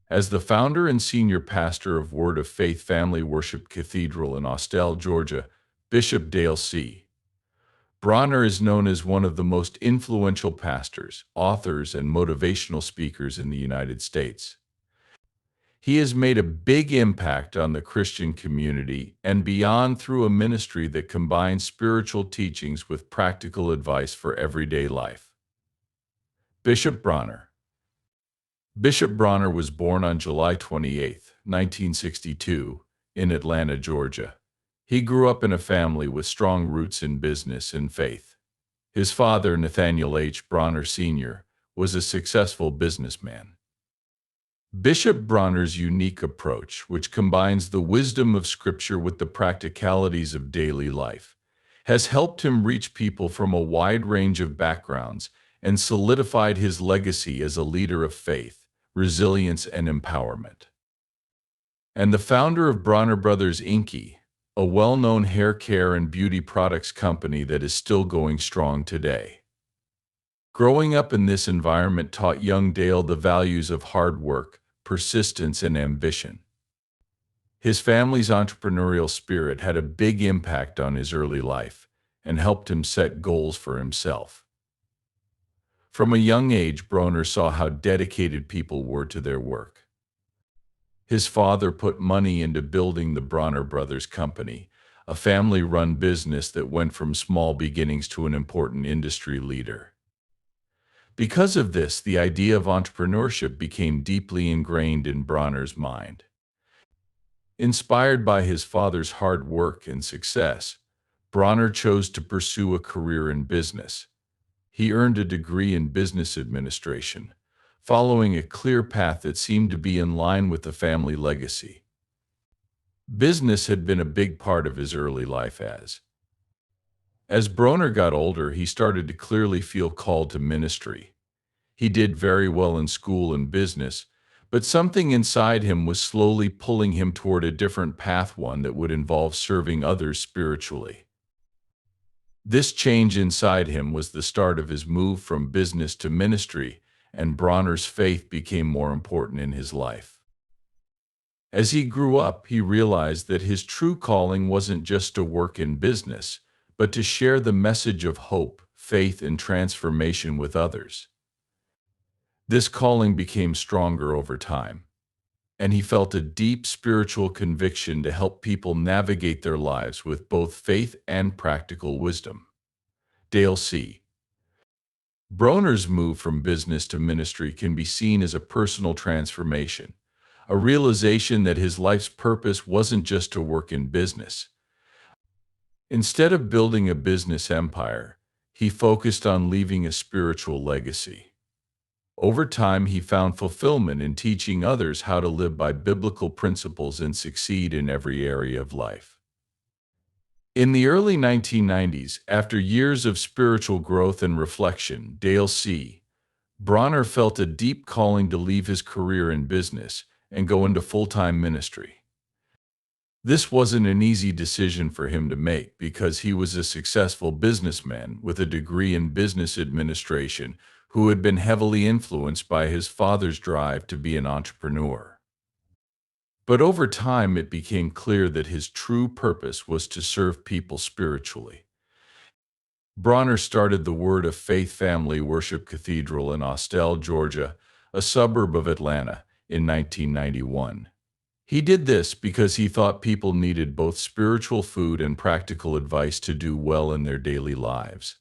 As the founder and senior pastor of Word of Faith Family Worship Cathedral in Austell, Georgia, Bishop Dale C. Bronner is known as one of the most influential pastors, authors, and motivational speakers in the United States. He has made a big impact on the Christian community and beyond through a ministry that combines spiritual teachings with practical advice for everyday life. Bishop Bronner. Bishop Bronner was born on July 28, 1962, in Atlanta, Georgia. He grew up in a family with strong roots in business and faith. His father, Nathaniel H. Bronner Sr., was a successful businessman. Bishop Bronner's unique approach, which combines the wisdom of Scripture with the practicalities of daily life, has helped him reach people from a wide range of backgrounds and solidified his legacy as a leader of faith, resilience, and empowerment. And the founder of Bronner Brothers Inky, a well-known hair care and beauty products company that is still going strong today. Growing up in this environment taught young Dale the values of hard work, persistence, and ambition. His family's entrepreneurial spirit had a big impact on his early life and helped him set goals for himself. From a young age, Broner saw how dedicated people were to their work. His father put money into building the Bronner Brothers Company, a family-run business that went from small beginnings to an important industry leader. Because of this, the idea of entrepreneurship became deeply ingrained in Bronner's mind. Inspired by his father's hard work and success, Bronner chose to pursue a career in business. He earned a degree in business administration, following a clear path that seemed to be in line with the family legacy. Business had been a big part of his early life. As Broner got older, he started to clearly feel called to ministry. He did very well in school and business, but something inside him was slowly pulling him toward a different path, one that would involve serving others spiritually. This change inside him was the start of his move from business to ministry, and Bronner's faith became more important in his life. As he grew up, he realized that his true calling wasn't just to work in business, but to share the message of hope, faith, and transformation with others. This calling became stronger over time, and he felt a deep spiritual conviction to help people navigate their lives with both faith and practical wisdom. Dale C. Bronner's move from business to ministry can be seen as a personal transformation, a realization that his life's purpose wasn't just to work in business. Instead of building a business empire, he focused on leaving a spiritual legacy. Over time, he found fulfillment in teaching others how to live by biblical principles and succeed in every area of life. In the early 1990s, after years of spiritual growth and reflection, Dale C. Bronner felt a deep calling to leave his career in business and go into full-time ministry. This wasn't an easy decision for him to make because he was a successful businessman with a degree in business administration who had been heavily influenced by his father's drive to be an entrepreneur. But over time, it became clear that his true purpose was to serve people spiritually. Bronner started the Word of Faith Family Worship Cathedral in Austell, Georgia, a suburb of Atlanta, in 1991. He did this because he thought people needed both spiritual food and practical advice to do well in their daily lives.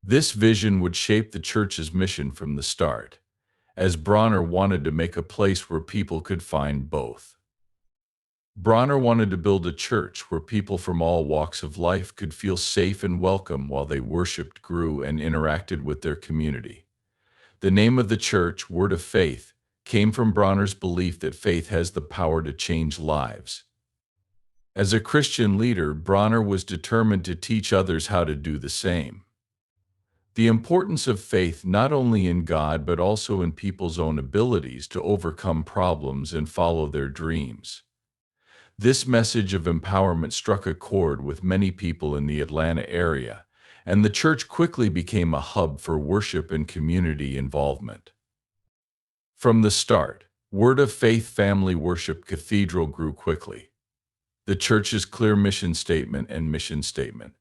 This vision would shape the church's mission from the start, as Bronner wanted to make a place where people could find both. Bronner wanted to build a church where people from all walks of life could feel safe and welcome while they worshiped, grew, and interacted with their community. The name of the church, Word of Faith, came from Bronner's belief that faith has the power to change lives. As a Christian leader, Bronner was determined to teach others how to do the same. The importance of faith not only in God but also in people's own abilities to overcome problems and follow their dreams. This message of empowerment struck a chord with many people in the Atlanta area, and the church quickly became a hub for worship and community involvement. From the start, Word of Faith Family Worship Cathedral grew quickly. The church's clear mission statement and mission statement.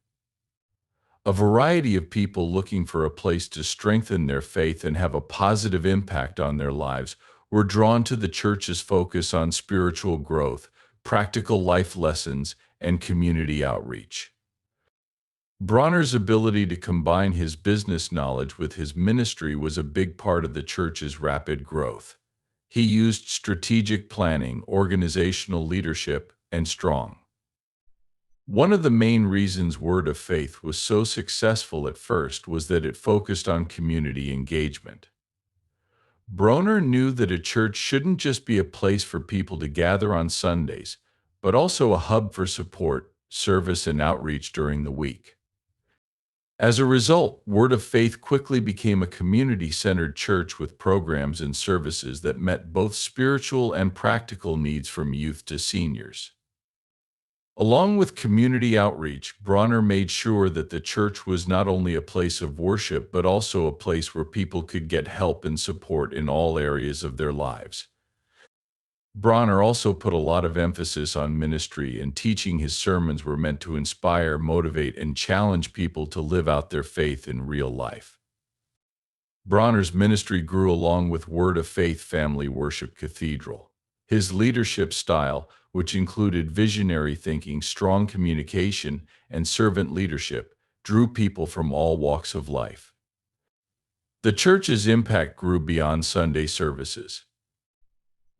A variety of people looking for a place to strengthen their faith and have a positive impact on their lives were drawn to the church's focus on spiritual growth, practical life lessons, and community outreach. Bronner's ability to combine his business knowledge with his ministry was a big part of the church's rapid growth. He used strategic planning, organizational leadership, and strong. One of the main reasons Word of Faith was so successful at first was that it focused on community engagement. Broner knew that a church shouldn't just be a place for people to gather on Sundays, but also a hub for support, service, and outreach during the week. As a result, Word of Faith quickly became a community-centered church with programs and services that met both spiritual and practical needs from youth to seniors. Along with community outreach, Bronner made sure that the church was not only a place of worship but also a place where people could get help and support in all areas of their lives. Bronner also put a lot of emphasis on ministry, and teaching. His sermons were meant to inspire, motivate, and challenge people to live out their faith in real life. Bronner's ministry grew along with Word of Faith Family Worship Cathedral. His leadership style, which included visionary thinking, strong communication, and servant leadership, drew people from all walks of life. The church's impact grew beyond Sunday services.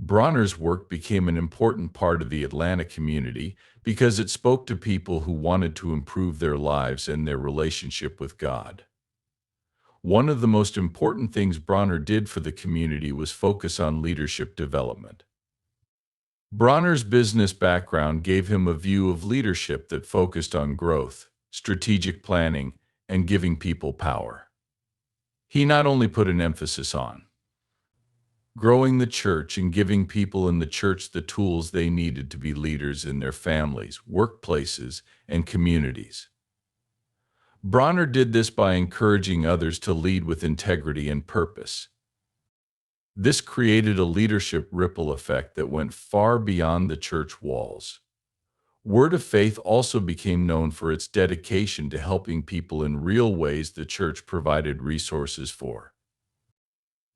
Bronner's work became an important part of the Atlanta community because it spoke to people who wanted to improve their lives and their relationship with God. One of the most important things Bronner did for the community was focus on leadership development. Bronner's business background gave him a view of leadership that focused on growth, strategic planning, and giving people power. He not only put an emphasis on growing the church and giving people in the church the tools they needed to be leaders in their families, workplaces, and communities. Bronner did this by encouraging others to lead with integrity and purpose. This created a leadership ripple effect that went far beyond the church walls. Word of Faith also became known for its dedication to helping people in real ways the church provided resources for.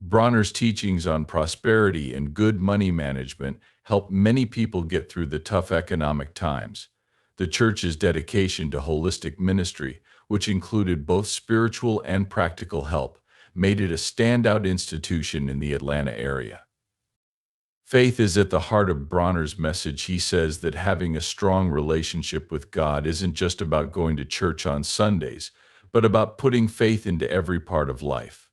Bronner's teachings on prosperity and good money management helped many people get through the tough economic times. The church's dedication to holistic ministry, which included both spiritual and practical help, made it a standout institution in the Atlanta area. Faith is at the heart of Bronner's message. He says that having a strong relationship with God isn't just about going to church on Sundays, but about putting faith into every part of life.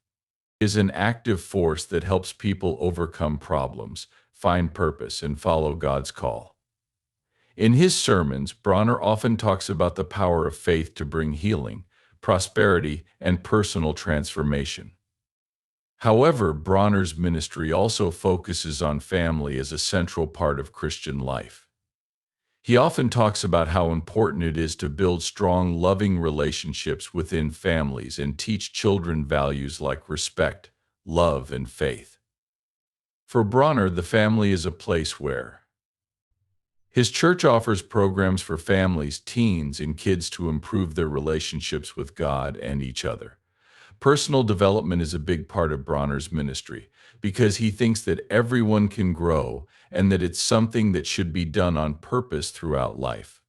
Is an active force that helps people overcome problems, find purpose, and follow God's call. In his sermons, Bronner often talks about the power of faith to bring healing, prosperity, and personal transformation. However, Bronner's ministry also focuses on family as a central part of Christian life. He often talks about how important it is to build strong, loving relationships within families and teach children values like respect, love, and faith. For Bronner, the family is a place where his church offers programs for families, teens, and kids to improve their relationships with God and each other. Personal development is a big part of Bronner's ministry because he thinks that everyone can grow and that it's something that should be done on purpose throughout life.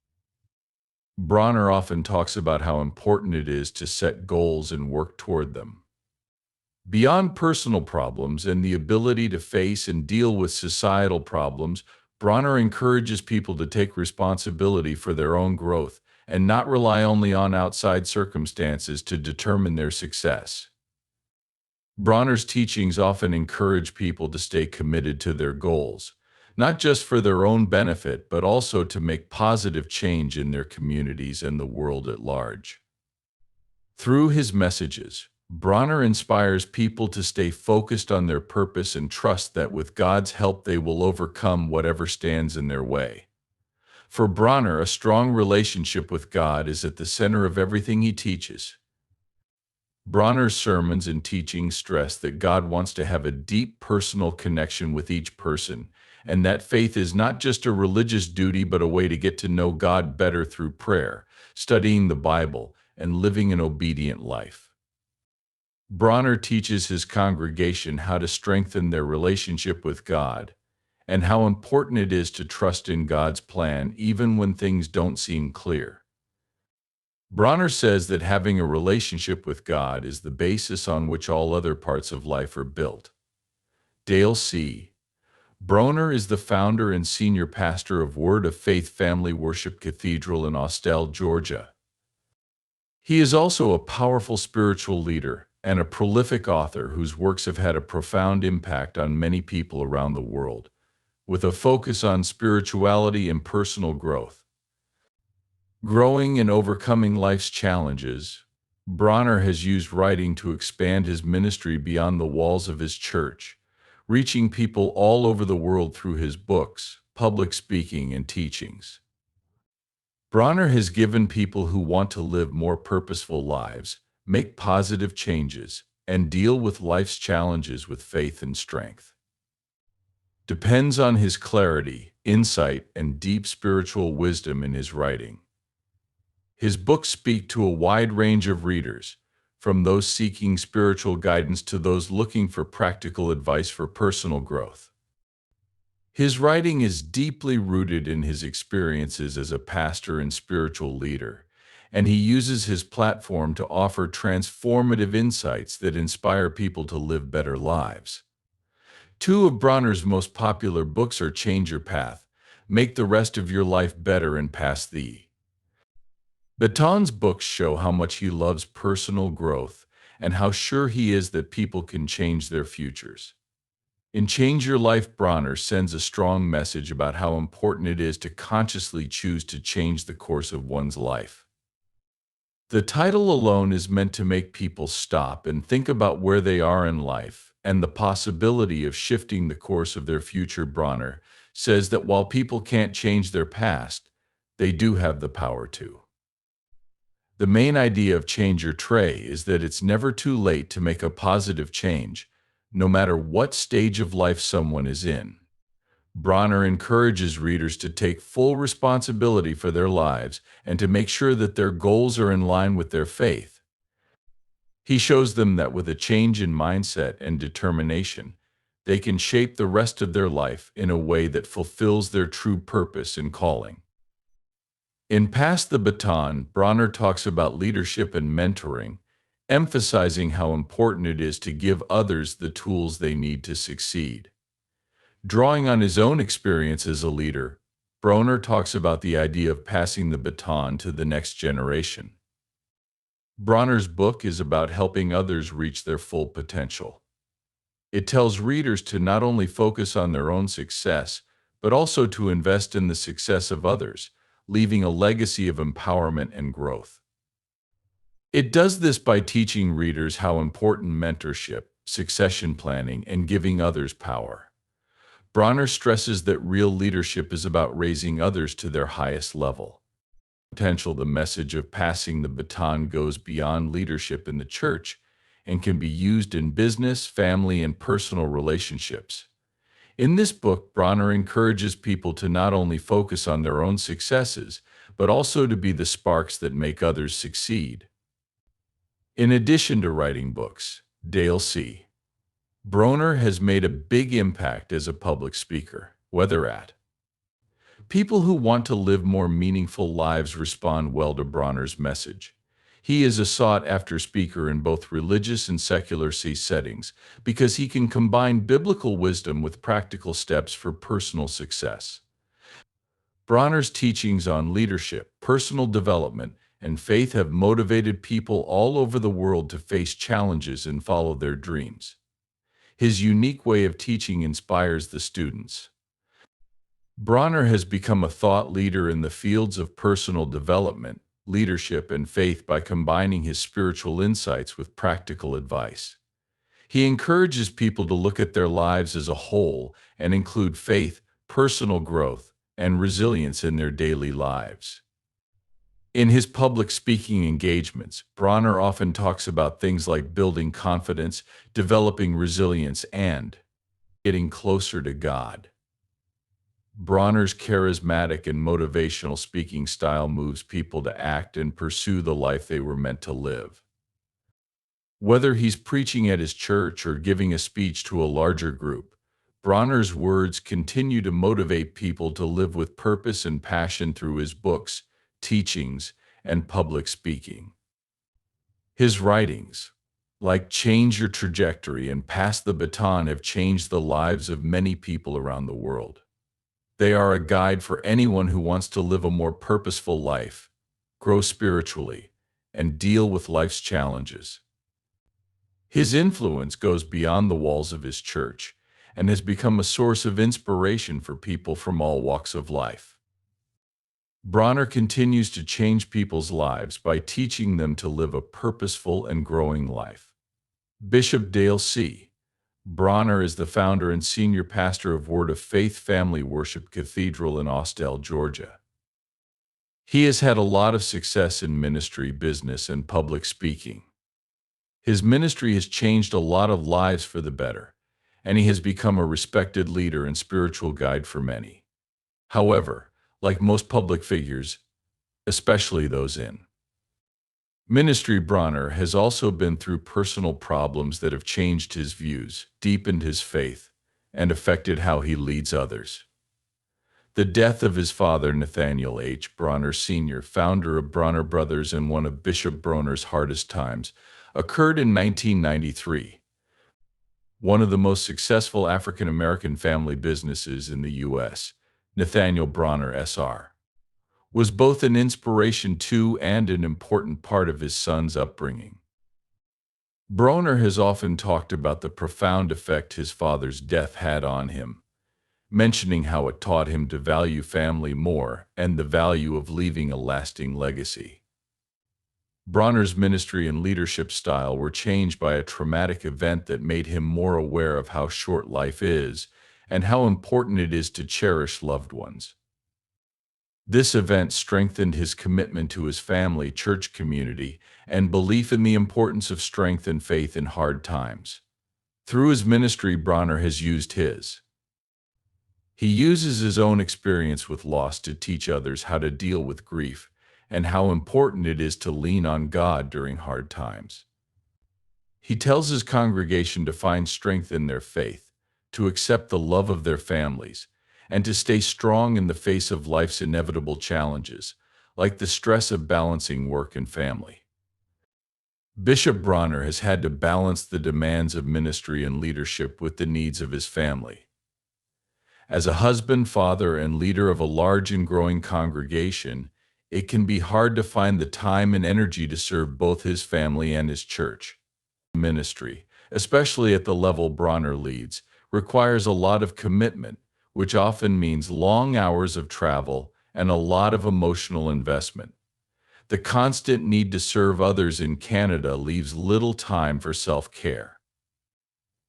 Bronner often talks about how important it is to set goals and work toward them. Beyond personal problems and the ability to face and deal with societal problems, Bronner encourages people to take responsibility for their own growth and not rely only on outside circumstances to determine their success. Bronner's teachings often encourage people to stay committed to their goals, not just for their own benefit, but also to make positive change in their communities and the world at large. Through his messages, Bronner inspires people to stay focused on their purpose and trust that with God's help they will overcome whatever stands in their way. For Bronner, a strong relationship with God is at the center of everything he teaches. Bronner's sermons and teachings stress that God wants to have a deep personal connection with each person, and that faith is not just a religious duty but a way to get to know God better through prayer, studying the Bible, and living an obedient life. Bronner teaches his congregation how to strengthen their relationship with God, and how important it is to trust in God's plan even when things don't seem clear. Bronner says that having a relationship with God is the basis on which all other parts of life are built. Dale C. Broner is the founder and senior pastor of Word of Faith Family Worship Cathedral in Austell, Georgia. He is also a powerful spiritual leader and a prolific author whose works have had a profound impact on many people around the world, with a focus on spirituality and personal growth. Growing and overcoming life's challenges, Bronner has used writing to expand his ministry beyond the walls of his church, reaching people all over the world through his books, public speaking, and teachings. Bronner has given people who want to live more purposeful lives, make positive changes, and deal with life's challenges with faith and strength. Depends on his clarity, insight, and deep spiritual wisdom in his writing. His books speak to a wide range of readers, from those seeking spiritual guidance to those looking for practical advice for personal growth. His writing is deeply rooted in his experiences as a pastor and spiritual leader, and he uses his platform to offer transformative insights that inspire people to live better lives. Two of Bronner's most popular books are Change Your Path, Make the Rest of Your Life Better, and Pass the Baton's books show how much he loves personal growth and how sure he is that people can change their futures. In Change Your Life, Bronner sends a strong message about how important it is to consciously choose to change the course of one's life. The title alone is meant to make people stop and think about where they are in life and the possibility of shifting the course of their future. Bronner says that while people can't change their past, they do have the power to. The main idea of Change Your Tray is that it's never too late to make a positive change, no matter what stage of life someone is in. Bronner encourages readers to take full responsibility for their lives and to make sure that their goals are in line with their faith. He shows them that with a change in mindset and determination, they can shape the rest of their life in a way that fulfills their true purpose and calling. In Pass the Baton, Bronner talks about leadership and mentoring, emphasizing how important it is to give others the tools they need to succeed. Drawing on his own experience as a leader, Broner talks about the idea of passing the baton to the next generation. Bronner's book is about helping others reach their full potential. It tells readers to not only focus on their own success, but also to invest in the success of others, leaving a legacy of empowerment and growth. It does this by teaching readers how important mentorship, succession planning, and giving others power. Bronner stresses that real leadership is about raising others to their highest level. Potential, the message of passing the baton goes beyond leadership in the church and can be used in business, family, and personal relationships. In this book, Bronner encourages people to not only focus on their own successes, but also to be the sparks that make others succeed. In addition to writing books, Dale C. Broner has made a big impact as a public speaker, whether at people who want to live more meaningful lives respond well to Bronner's message. He is a sought-after speaker in both religious and secular settings because he can combine biblical wisdom with practical steps for personal success. Bronner's teachings on leadership, personal development, and faith have motivated people all over the world to face challenges and follow their dreams. His unique way of teaching inspires the students. Bronner has become a thought leader in the fields of personal development, leadership, and faith by combining his spiritual insights with practical advice. He encourages people to look at their lives as a whole and include faith, personal growth, and resilience in their daily lives. In his public speaking engagements, Bronner often talks about things like building confidence, developing resilience, and getting closer to God. Bronner's charismatic and motivational speaking style moves people to act and pursue the life they were meant to live. Whether he's preaching at his church or giving a speech to a larger group, Bronner's words continue to motivate people to live with purpose and passion through his books, teachings, and public speaking. His writings, like Change Your Trajectory and Pass the Baton, have changed the lives of many people around the world. They are a guide for anyone who wants to live a more purposeful life, grow spiritually, and deal with life's challenges. His influence goes beyond the walls of his church and has become a source of inspiration for people from all walks of life. Bronner continues to change people's lives by teaching them to live a purposeful and growing life. Bishop Dale C. Bronner is the founder and senior pastor of Word of Faith Family Worship Cathedral in Austell, Georgia. He has had a lot of success in ministry, business, and public speaking. His ministry has changed a lot of lives for the better, and he has become a respected leader and spiritual guide for many. However, like most public figures, especially those in ministry, Bronner has also been through personal problems that have changed his views, deepened his faith, and affected how he leads others. The death of his father, Nathaniel H. Bronner Sr., founder of Bronner Brothers and one of Bishop Bronner's hardest times, occurred in 1993. One of the most successful African-American family businesses in the U.S., Nathaniel Bronner Sr., was both an inspiration to and an important part of his son's upbringing. Broner has often talked about the profound effect his father's death had on him, mentioning how it taught him to value family more and the value of leaving a lasting legacy. Bronner's ministry and leadership style were changed by a traumatic event that made him more aware of how short life is and how important it is to cherish loved ones. This event strengthened his commitment to his family, church community, and belief in the importance of strength and faith in hard times. Through his ministry, Bronner has used He uses his own experience with loss to teach others how to deal with grief and how important it is to lean on God during hard times. He tells his congregation to find strength in their faith, to accept the love of their families, and to stay strong in the face of life's inevitable challenges, like the stress of balancing work and family. Bishop Bronner has had to balance the demands of ministry and leadership with the needs of his family. As a husband, father, and leader of a large and growing congregation, it can be hard to find the time and energy to serve both his family and his church. Ministry, especially at the level Bronner leads, requires a lot of commitment, which often means long hours of travel and a lot of emotional investment. The constant need to serve others in Canada leaves little time for self-care.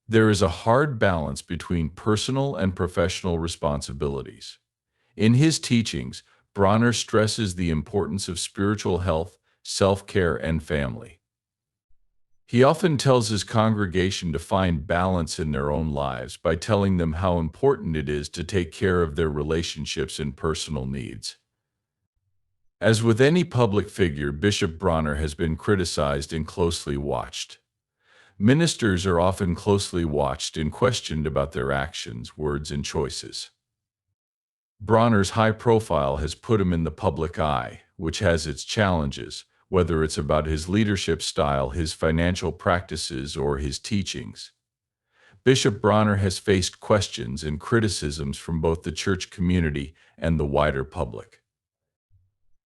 There is a hard balance between personal and professional responsibilities. In his teachings, Bronner stresses the importance of spiritual health, self-care, and family. He often tells his congregation to find balance in their own lives by telling them how important it is to take care of their relationships and personal needs. As with any public figure, Bishop Bronner has been criticized and closely watched. Ministers are often closely watched and questioned about their actions, words, and choices. Bronner's high profile has put him in the public eye, which has its challenges, whether it's about his leadership style, his financial practices, or his teachings. Bishop Bronner has faced questions and criticisms from both the church community and the wider public.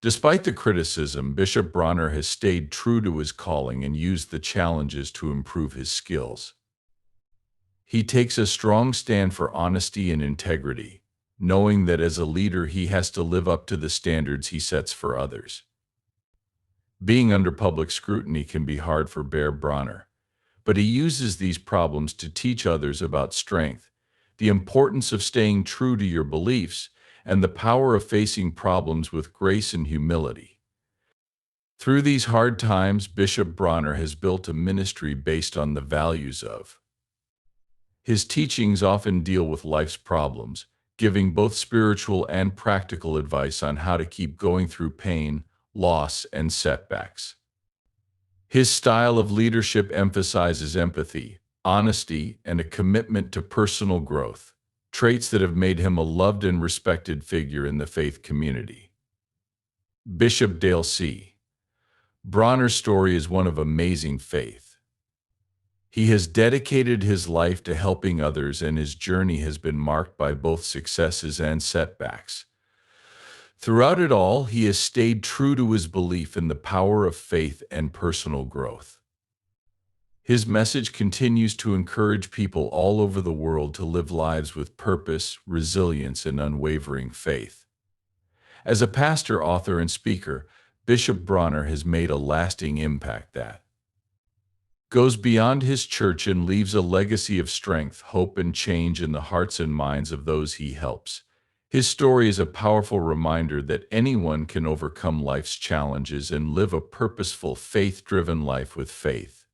Despite the criticism, Bishop Bronner has stayed true to his calling and used the challenges to improve his skills. He takes a strong stand for honesty and integrity, knowing that as a leader he has to live up to the standards he sets for others. Being under public scrutiny can be hard for Bronner, but he uses these problems to teach others about strength, the importance of staying true to your beliefs, and the power of facing problems with grace and humility. Through these hard times, Bishop Bronner has built a ministry based on the values of. His teachings often deal with life's problems, giving both spiritual and practical advice on how to keep going through pain, loss, and setbacks. His style of leadership emphasizes empathy, honesty, and a commitment to personal growth, traits that have made him a loved and respected figure in the faith community. Bishop Dale C. Bronner's story is one of amazing faith. He has dedicated his life to helping others, and his journey has been marked by both successes and setbacks. Throughout it all, he has stayed true to his belief in the power of faith and personal growth. His message continues to encourage people all over the world to live lives with purpose, resilience, and unwavering faith. As a pastor, author, and speaker, Bishop Bronner has made a lasting impact that goes beyond his church and leaves a legacy of strength, hope, and change in the hearts and minds of those he helps. His story is a powerful reminder that anyone can overcome life's challenges and live a purposeful, faith-driven life with faith.